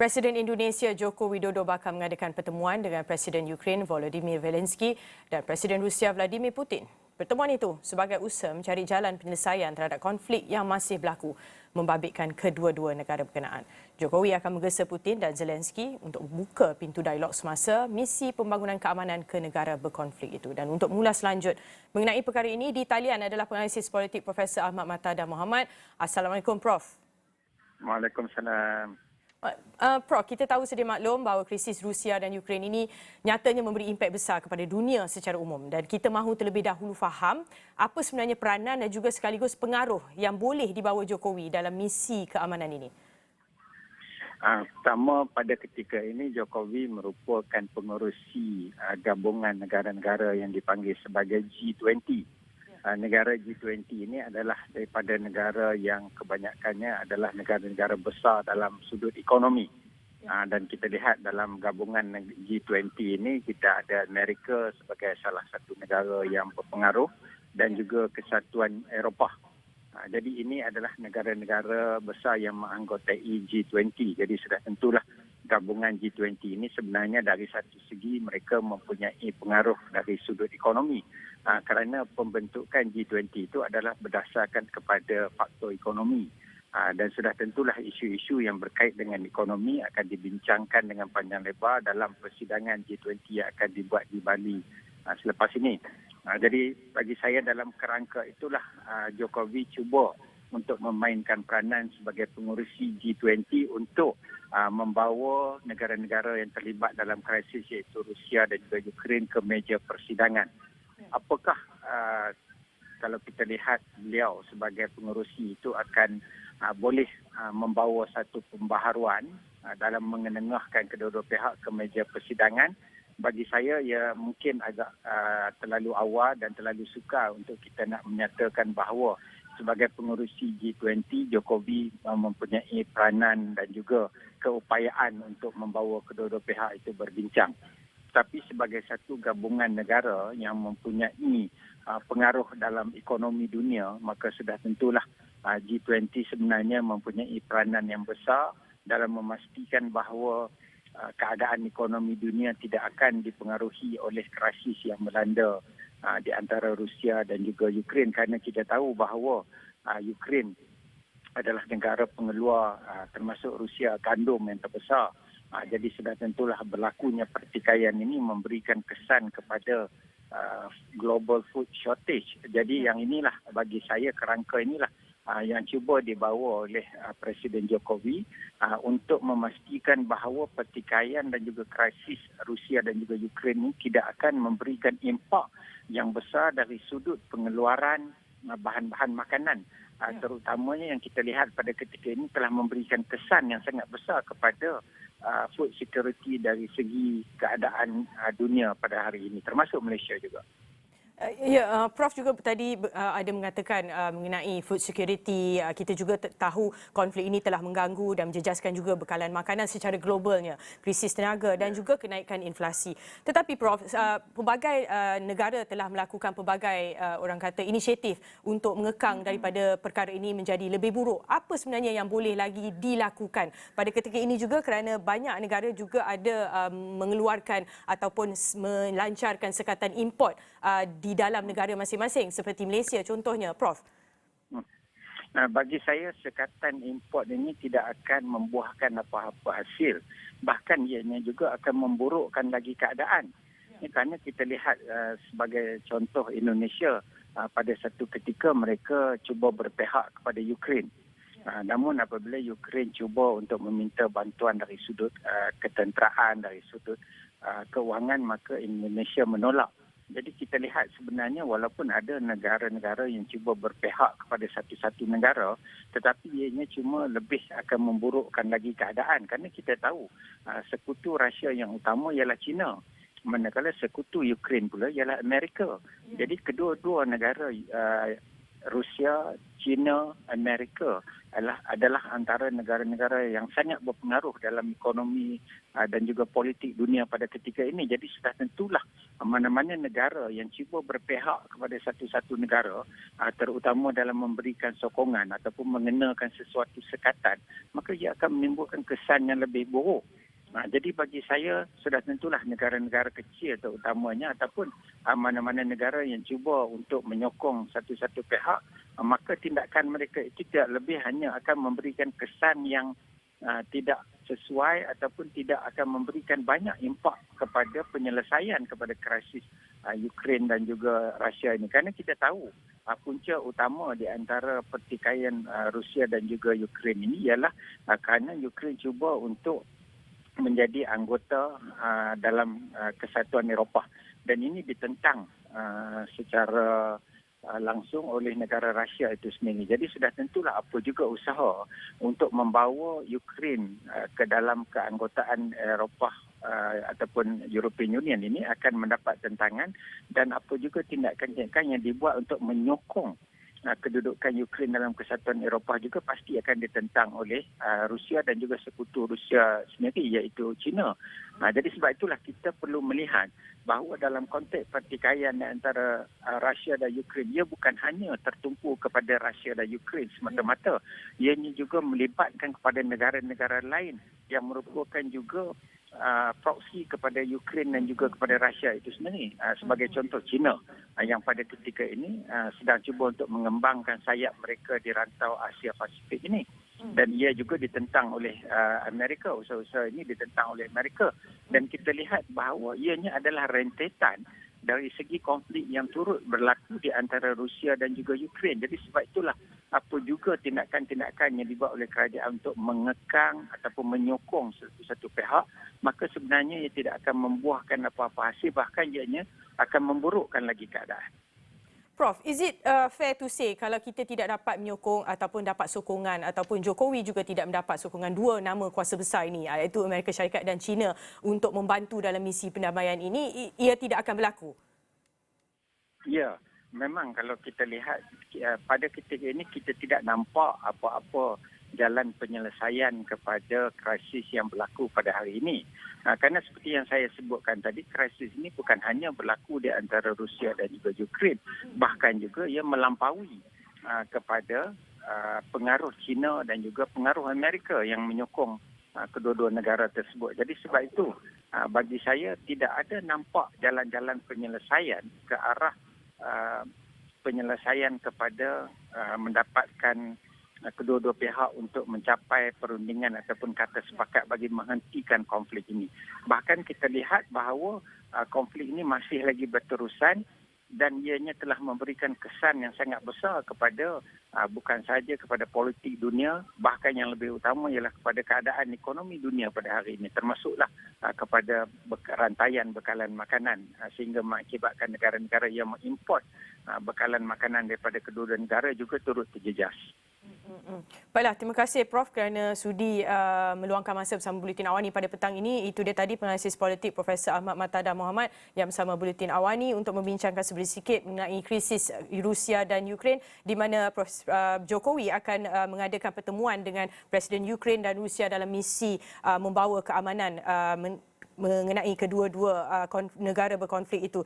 Presiden Indonesia Joko Widodo bakal mengadakan pertemuan dengan Presiden Ukraine Volodymyr Zelensky dan Presiden Rusia Vladimir Putin. Pertemuan itu sebagai usaha mencari jalan penyelesaian terhadap konflik yang masih berlaku membabitkan kedua-dua negara berkenaan. Jokowi akan menggesa Putin dan Zelensky untuk membuka pintu dialog semasa misi pembangunan keamanan ke negara berkonflik itu. Dan untuk mengulas lanjut mengenai perkara ini di talian adalah penganalisis politik Profesor Ahmad Matada Mohamad. Assalamualaikum Prof. Waalaikumsalam. Prof, kita tahu sedia maklum bahawa krisis Rusia dan Ukraine ini nyatanya memberi impak besar kepada dunia secara umum dan kita mahu terlebih dahulu faham apa sebenarnya peranan dan juga sekaligus pengaruh yang boleh dibawa Jokowi dalam misi keamanan ini. Pertama, pada ketika ini Jokowi merupakan pengerusi gabungan negara-negara yang dipanggil sebagai G20. Negara G20 ini adalah daripada negara yang kebanyakannya adalah negara-negara besar dalam sudut ekonomi. Dan kita lihat dalam gabungan G20 ini kita ada Amerika sebagai salah satu negara yang berpengaruh dan juga Kesatuan Eropah. Jadi ini adalah negara-negara besar yang menganggotai G20. Jadi sudah tentulah gabungan G20 ini sebenarnya dari satu segi mereka mempunyai pengaruh dari sudut ekonomi. Kerana pembentukan G20 itu adalah berdasarkan kepada faktor ekonomi. Dan sudah tentulah isu-isu yang berkait dengan ekonomi akan dibincangkan dengan panjang lebar dalam persidangan G20 yang akan dibuat di Bali selepas ini. Jadi bagi saya dalam kerangka itulah Jokowi cuba untuk memainkan peranan sebagai pengurusi G20 untuk membawa negara-negara yang terlibat dalam krisis iaitu Rusia dan juga Ukraine ke meja persidangan. Apakah kalau kita lihat beliau sebagai pengerusi itu akan boleh membawa satu pembaharuan dalam mengenengahkan kedua-dua pihak ke meja persidangan? Bagi saya ia mungkin agak terlalu awal dan terlalu sukar untuk kita nak menyatakan bahawa sebagai pengerusi G20 Jokowi mempunyai peranan dan juga keupayaan untuk membawa kedua-dua pihak itu berbincang. Tapi sebagai satu gabungan negara yang mempunyai pengaruh dalam ekonomi dunia, maka sudah tentulah G20 sebenarnya mempunyai peranan yang besar dalam memastikan bahawa keadaan ekonomi dunia tidak akan dipengaruhi oleh krisis yang melanda di antara Rusia dan juga Ukraine, kerana kita tahu bahawa Ukraine adalah negara pengeluar termasuk Rusia gandum yang terbesar. Jadi sudah tentulah berlakunya pertikaian ini memberikan kesan kepada global food shortage. Jadi yang inilah bagi saya kerangka inilah yang cuba dibawa oleh Presiden Jokowi untuk memastikan bahawa pertikaian dan juga krisis Rusia dan juga Ukraine ini tidak akan memberikan impak yang besar dari sudut pengeluaran bahan-bahan makanan. Terutamanya yang kita lihat pada ketika ini telah memberikan kesan yang sangat besar kepada food security dari segi keadaan dunia pada hari ini, termasuk Malaysia juga. Ya, Prof juga tadi ada mengatakan mengenai food security. Kita juga tahu konflik ini telah mengganggu dan menjejaskan juga bekalan makanan secara globalnya, krisis tenaga dan juga kenaikan inflasi. Tetapi Prof, pelbagai negara telah melakukan pelbagai orang kata inisiatif untuk mengekang daripada perkara ini menjadi lebih buruk. Apa sebenarnya yang boleh lagi dilakukan pada ketika ini juga, kerana banyak negara juga ada mengeluarkan ataupun melancarkan sekatan import di dalam negara masing-masing seperti Malaysia contohnya, Prof. Bagi saya sekatan import ini tidak akan membuahkan apa-apa hasil. Bahkan ianya juga akan memburukkan lagi keadaan. Kerana kita lihat sebagai contoh Indonesia pada satu ketika mereka cuba berpihak kepada Ukraine. Namun apabila Ukraine cuba untuk meminta bantuan dari sudut ketenteraan, dari sudut kewangan, maka Indonesia menolak. Jadi kita lihat sebenarnya walaupun ada negara-negara yang cuba berpihak kepada satu-satu negara, tetapi ianya cuma lebih akan memburukkan lagi keadaan. Kerana kita tahu sekutu Rusia yang utama ialah China. Manakala sekutu Ukraine pula ialah Amerika. Jadi kedua-dua negara Rusia, China, Amerika adalah antara negara-negara yang sangat berpengaruh dalam ekonomi dan juga politik dunia pada ketika ini. Jadi sudah tentulah mana-mana negara yang cuba berpihak kepada satu-satu negara, terutama dalam memberikan sokongan ataupun mengenakan sesuatu sekatan, maka ia akan menimbulkan kesan yang lebih buruk. Jadi bagi saya sudah tentulah negara-negara kecil terutamanya ataupun mana-mana negara yang cuba untuk menyokong satu-satu pihak, maka tindakan mereka itu tidak lebih hanya akan memberikan kesan yang tidak sesuai ataupun tidak akan memberikan banyak impak kepada penyelesaian kepada krisis Ukraine dan juga Rusia ini. Kerana kita tahu punca utama di antara pertikaian Rusia dan juga Ukraine ini ialah kerana Ukraine cuba untuk menjadi anggota dalam Kesatuan Eropah, dan ini ditentang secara langsung oleh negara Rusia itu sendiri. Jadi sudah tentulah apa juga usaha untuk membawa Ukraine ke dalam keanggotaan Eropah ataupun European Union ini akan mendapat tentangan, dan apa juga tindakan-tindakan yang dibuat untuk menyokong kedudukan Ukraine dalam Kesatuan Eropah juga pasti akan ditentang oleh Rusia dan juga sekutu Rusia sendiri, iaitu China. Jadi sebab itulah kita perlu melihat bahawa dalam konteks pertikaian antara Rusia dan Ukraine, ia bukan hanya tertumpu kepada Rusia dan Ukraine semata-mata. Ianya juga melibatkan kepada negara-negara lain yang merupakan juga proksi kepada Ukraine dan juga kepada Rusia itu sendiri. Sebagai contoh, China yang pada ketika ini sedang cuba untuk mengembangkan sayap mereka di rantau Asia Pasifik ini. Dan ia juga ditentang oleh Amerika, usaha-usaha ini ditentang oleh Amerika. Dan kita lihat bahawa ianya adalah rentetan dari segi konflik yang turut berlaku di antara Rusia dan juga Ukraine. Jadi sebab itulah apa juga tindakan-tindakan yang dibuat oleh kerajaan untuk mengekang ataupun menyokong satu pihak, maka sebenarnya ia tidak akan membuahkan apa-apa hasil, bahkan ianya akan memburukkan lagi keadaan. Prof, is it fair to say kalau kita tidak dapat menyokong ataupun dapat sokongan ataupun Jokowi juga tidak mendapat sokongan dua nama kuasa besar ini, iaitu Amerika Syarikat dan China, untuk membantu dalam misi pendamaian ini, ia tidak akan berlaku? Ya, memang kalau kita lihat pada ketika ini kita tidak nampak apa-apa jalan penyelesaian kepada krisis yang berlaku pada hari ini. Kerana seperti yang saya sebutkan tadi, krisis ini bukan hanya berlaku di antara Rusia dan juga Ukraine, bahkan juga ia melampaui kepada pengaruh China dan juga pengaruh Amerika yang menyokong kedua-dua negara tersebut. Jadi sebab itu bagi saya tidak ada nampak jalan-jalan penyelesaian ke arah penyelesaian kepada mendapatkan kedua-dua pihak untuk mencapai perundingan ataupun kata sepakat bagi menghentikan konflik ini. Bahkan kita lihat bahawa konflik ini masih lagi berterusan dan ianya telah memberikan kesan yang sangat besar kepada bukan sahaja kepada politik dunia, bahkan yang lebih utama ialah kepada keadaan ekonomi dunia pada hari ini, termasuklah kepada rantaian bekalan makanan, sehingga mengakibatkan negara-negara yang mengimport bekalan makanan daripada kedua negara juga turut terjejas. Baiklah, terima kasih Prof kerana sudi meluangkan masa bersama Buletin Awani pada petang ini. Itu dia tadi penganalisis politik Profesor Ahmad Matada Mohamad yang bersama Buletin Awani untuk membincangkan sedikit mengenai krisis Rusia dan Ukraine, di mana Jokowi akan mengadakan pertemuan dengan Presiden Ukraine dan Rusia dalam misi membawa keamanan mengenai kedua-dua negara berkonflik itu.